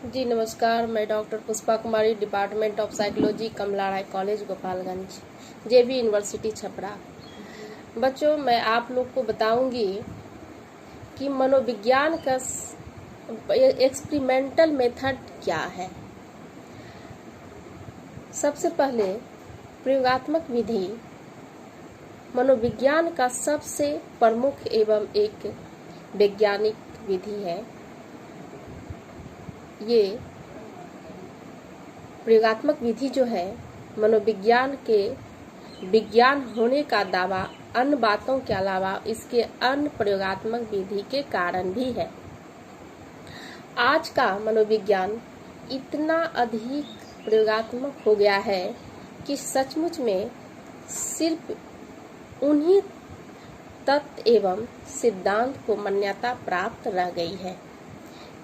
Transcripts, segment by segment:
जी नमस्कार, मैं doctor Pushpa Kumari, department of psychology, Kamala Rai college, Gopalganj, JB university Chhapra. बच्चों, मैं आप लोग को बताऊंगी कि मनोविज्ञान का एक्सपेरिमेंटल मेथड क्या है। सबसे पहले प्रयोगात्मक विधि मनोविज्ञान का सबसे प्रमुख एवं एक वैज्ञानिक विधि है। ये प्रयोगात्मक विधि जो है मनोविज्ञान के विज्ञान होने का दावा अन्य बातों के अलावा इसके अन्य प्रयोगात्मक विधि के कारण भी है। आज का मनोविज्ञान इतना अधिक प्रयोगात्मक हो गया है कि सचमुच में सिर्फ उन्हीं तत्व एवं सिद्धांत को मान्यता प्राप्त रह गई है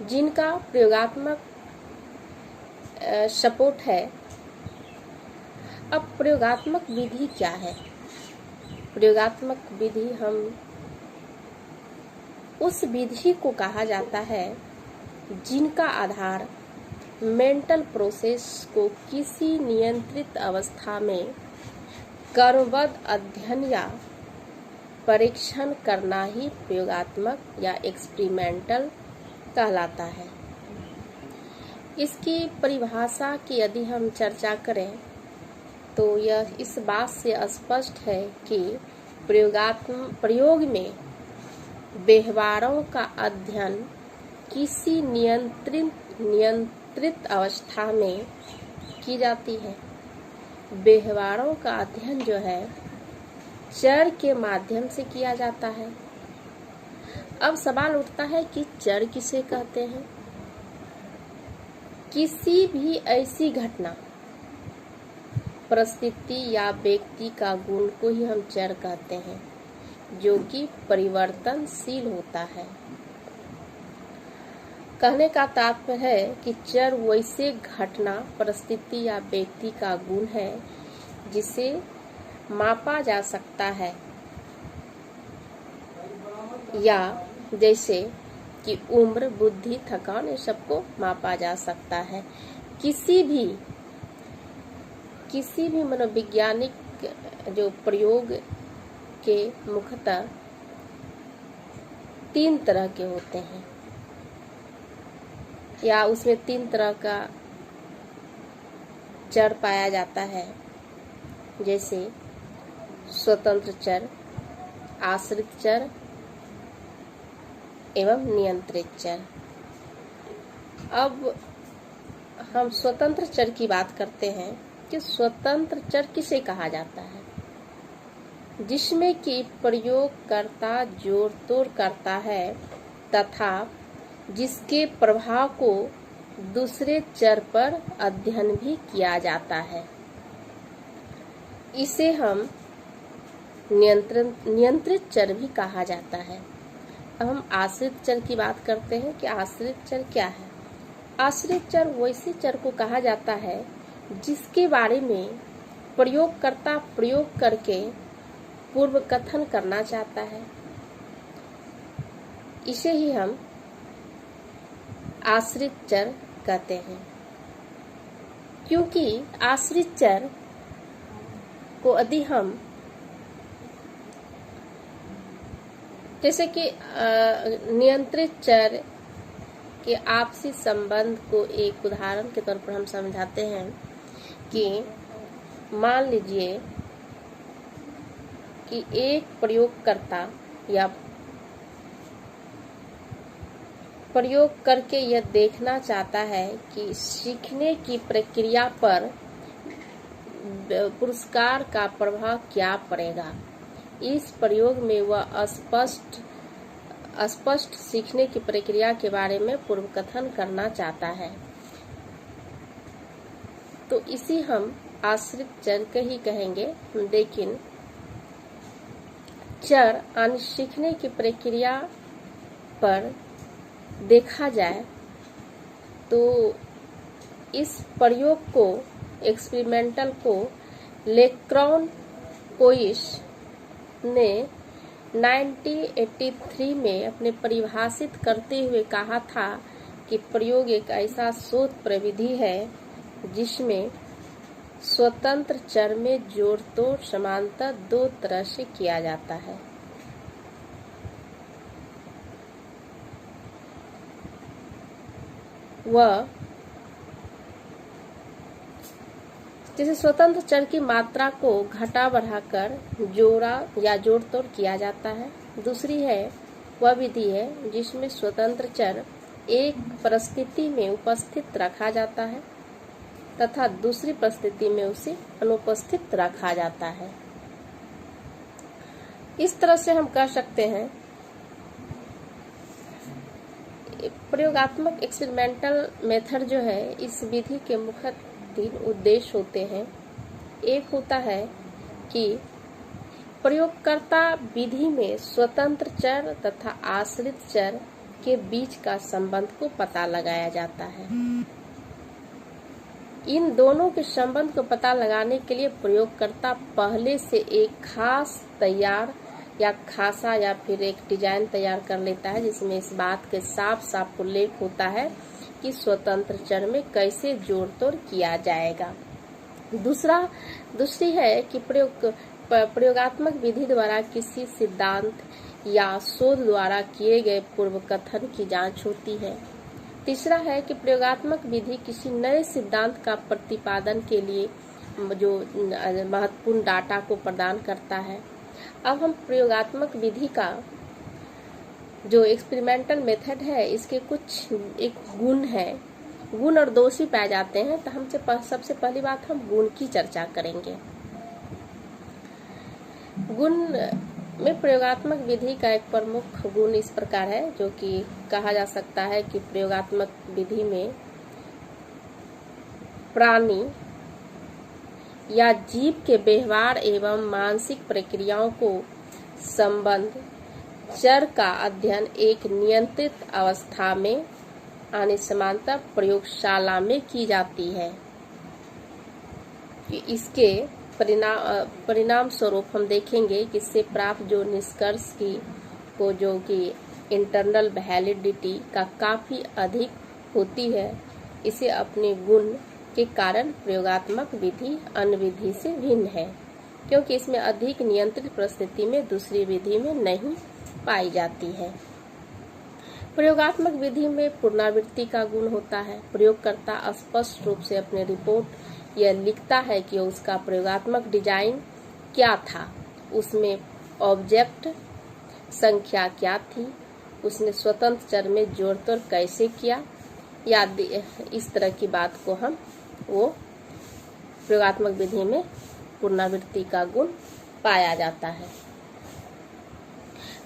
जिनका प्रयोगात्मक सपोर्ट है। अब प्रयोगात्मक विधि क्या है? प्रयोगात्मक विधि हम उस विधि को कहा जाता है जिनका आधार मेंटल प्रोसेस को किसी नियंत्रित अवस्था में क्रमबद्ध अध्ययन या परीक्षण करना ही प्रयोगात्मक या एक्सपेरिमेंटल कहलाता है। इसकी परिभाषा की यदि हम चर्चा करें तो यह इस बात से स्पष्ट है कि प्रयोग में व्यवहारों का अध्ययन किसी नियंत्रित अवस्था में की जाती है। व्यवहारों का अध्ययन जो है चर के माध्यम से किया जाता है। अब सवाल उठता है कि चर किसे कहते हैं? किसी भी ऐसी घटना, परिस्थिति या व्यक्ति का गुण को ही हम चर कहते हैं जो कि परिवर्तनशील होता है। कहने का तात्पर्य है कि चर वैसे घटना, परिस्थिति या व्यक्ति का गुण है जिसे मापा जा सकता है, या जैसे कि उम्र, बुद्धि, थकान, ये सबको मापा जा सकता है। किसी भी मनोवैज्ञानिक जो प्रयोग के मुख्यतः 3 तरह के होते हैं, या उसमें 3 तरह का चर पाया जाता है, जैसे स्वतंत्र चर, आश्रित चर एवं नियंत्रित चर। अब हम स्वतंत्र चर की बात करते हैं कि स्वतंत्र चर किसे कहा जाता है? जिसमें कि प्रयोगकर्ता जोड़ तोड़ करता है तथा जिसके प्रभाव को दूसरे चर पर अध्ययन भी किया जाता है। इसे हम नियंत्रित चर भी कहा जाता है। अब हम आश्रित चर की बात करते हैं कि आश्रित चर क्या है। आश्रित चर वैसे चर को कहा जाता है जिसके बारे में प्रयोगकर्ता प्रयोग करके पूर्व कथन करना चाहता है। इसे ही हम आश्रित चर कहते हैं, क्योंकि आश्रित चर को यदि हम जैसे कि नियंत्रित चर के आपसी संबंध को एक उदाहरण के तौर पर हम समझाते हैं कि मान लीजिए कि एक प्रयोगकर्ता या प्रयोग करके यह देखना चाहता है कि सीखने की प्रक्रिया पर पुरस्कार का प्रभाव क्या पड़ेगा। इस प्रयोग में वह स्पष्ट सीखने की प्रक्रिया के बारे में पूर्व कथन करना चाहता है, तो इसी हम आश्रित चर के ही कहेंगे। लेकिन चर अन्य सीखने की प्रक्रिया पर देखा जाए तो इस प्रयोग को, एक्सपेरिमेंटल को लेक्रॉन कोइश ने 1983 में अपने परिभाषित करते हुए कहा था कि प्रयोग एक ऐसा शोध प्रविधि है जिसमें स्वतंत्र चर में जोड़ तोड़ समानता दो तरह से किया जाता है। वह जैसे स्वतंत्र चर की मात्रा को घटा बढ़ाकर जोड़ा या जोड़ तोड़ किया जाता है। दूसरी है वह विधि है जिसमें स्वतंत्र चर एक परिस्थिति में उपस्थित रखा जाता है तथा दूसरी परिस्थिति में उसे अनुपस्थित रखा जाता है। इस तरह से हम कह सकते हैं प्रयोगात्मक एक्सपेरिमेंटल मेथड जो है, इस विधि के मुख्य तीन उद्देश्य होते हैं। एक होता है कि प्रयोगकर्ता विधि में स्वतंत्र चर तथा आश्रित चर के बीच का संबंध को पता लगाया जाता है। इन दोनों के संबंध को पता लगाने के लिए प्रयोगकर्ता पहले से एक खास तैयार या खासा या फिर एक डिजाइन तैयार कर लेता है जिसमें इस बात के साफ साफ उल्लेख होता है कि स्वतंत्र चर में कैसे जोड़ तोड़ किया जाएगा। दूसरी है कि प्रयोगात्मक विधि द्वारा किसी सिद्धांत या शोध द्वारा किए गए पूर्व कथन की जांच होती है। तीसरा है कि प्रयोगात्मक विधि किसी नए सिद्धांत का प्रतिपादन के लिए जो महत्वपूर्ण डाटा को प्रदान करता है। अब हम प्रयोगात्मक विधि का जो एक्सपेरिमेंटल मेथड है, इसके कुछ एक गुण है, गुण और दोष ही पाए जाते हैं। तो हमसे सबसे पहली बात हम गुण की चर्चा करेंगे। गुण में प्रयोगात्मक विधि का एक प्रमुख गुण इस प्रकार है, जो कि कहा जा सकता है कि प्रयोगात्मक विधि में प्राणी या जीव के व्यवहार एवं मानसिक प्रक्रियाओं को संबंध चर का अध्ययन एक नियंत्रित अवस्था में आने समांतर प्रयोगशाला में की जाती है। इसके परिणाम स्वरूप हम देखेंगे कि इससे प्राप्त जो निष्कर्ष को जो कि इंटरनल वैलिडिटी का काफी अधिक होती है, इसे अपने गुण के कारण प्रयोगात्मक विधि अन्य विधि से भिन्न है, क्योंकि इसमें अधिक नियंत्रित परिस्थिति में दूसरी विधि में नहीं पाई जाती है। प्रयोगात्मक विधि में पुनरावृत्ति का गुण होता है। प्रयोगकर्ता स्पष्ट रूप से अपने रिपोर्ट यह लिखता है कि उसका प्रयोगात्मक डिजाइन क्या था, उसमें ऑब्जेक्ट संख्या क्या थी, उसने स्वतंत्र चर में जोड़ तोड़ कैसे किया, या इस तरह की बात को हम वो प्रयोगात्मक विधि में पुनरावृत्ति का गुण पाया जाता है।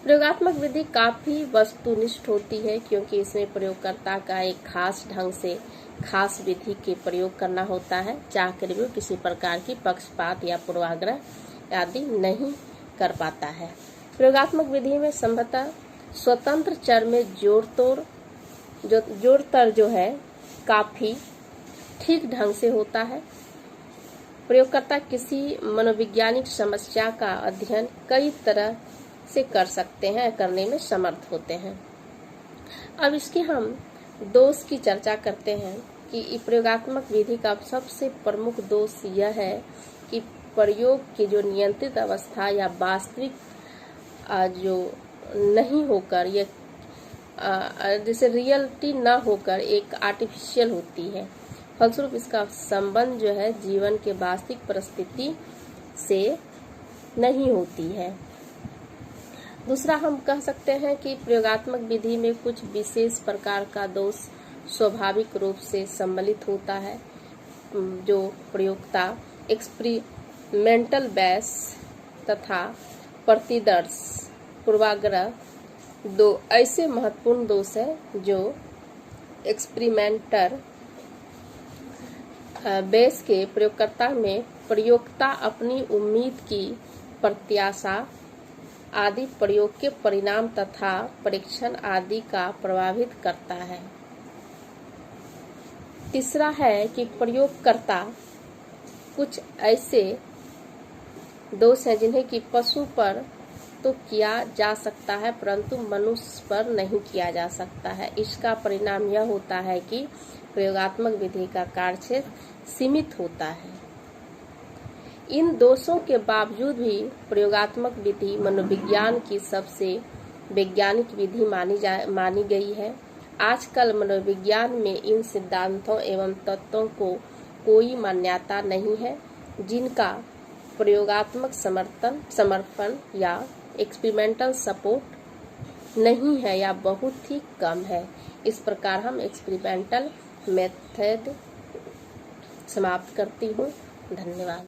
प्रयोगात्मक विधि काफी वस्तुनिष्ठ होती है, क्योंकि इसमें प्रयोगकर्ता का एक खास ढंग से खास विधि के प्रयोग करना होता है। चाहकर भी किसी प्रकार की पक्षपात या पूर्वाग्रह आदि नहीं कर पाता है। प्रयोगात्मक विधि में संभवतः स्वतंत्र चर में जोड़ तोड़ जो है काफी ठीक ढंग से होता है। प्रयोगकर्ता किसी मनोवैज्ञानिक समस्या का अध्ययन कई तरह से कर सकते हैं, करने में समर्थ होते हैं। अब इसकी हम दोष की चर्चा करते हैं कि प्रयोगात्मक विधि का सबसे प्रमुख दोष यह है कि प्रयोग की जो नियंत्रित अवस्था या वास्तविक जो नहीं होकर, ये जैसे रियलिटी न होकर एक आर्टिफिशियल होती है। फलस्वरूप इसका संबंध जो है जीवन के वास्तविक परिस्थिति से नहीं होती है। दूसरा हम कह सकते हैं कि प्रयोगात्मक विधि में कुछ विशेष प्रकार का दोष स्वाभाविक रूप से सम्मिलित होता है। जो प्रयोक्ता एक्सपेरिमेंटल बैस तथा प्रतिदर्श पूर्वाग्रह दो ऐसे महत्वपूर्ण दोष है जो एक्सपेरिमेंटर बेस के प्रयोगकर्ता में प्रयोक्ता अपनी उम्मीद की प्रत्याशा आदि प्रयोग के परिणाम तथा परीक्षण आदि का प्रभावित करता है। तीसरा है कि प्रयोगकर्ता कुछ ऐसे दोष हैं जिन्हें कि पशु पर तो किया जा सकता है, परंतु मनुष्य पर नहीं किया जा सकता है। इसका परिणाम यह होता है कि प्रयोगात्मक विधि का कार्यक्षेत्र सीमित होता है। इन दोषों के बावजूद भी प्रयोगात्मक विधि मनोविज्ञान की सबसे वैज्ञानिक विधि मानी गई है। आजकल मनोविज्ञान में इन सिद्धांतों एवं तत्वों को कोई मान्यता नहीं है जिनका प्रयोगात्मक समर्थन या एक्सपेरिमेंटल सपोर्ट नहीं है या बहुत ही कम है। इस प्रकार हम एक्सपेरिमेंटल मेथड समाप्त करती हूँ। धन्यवाद।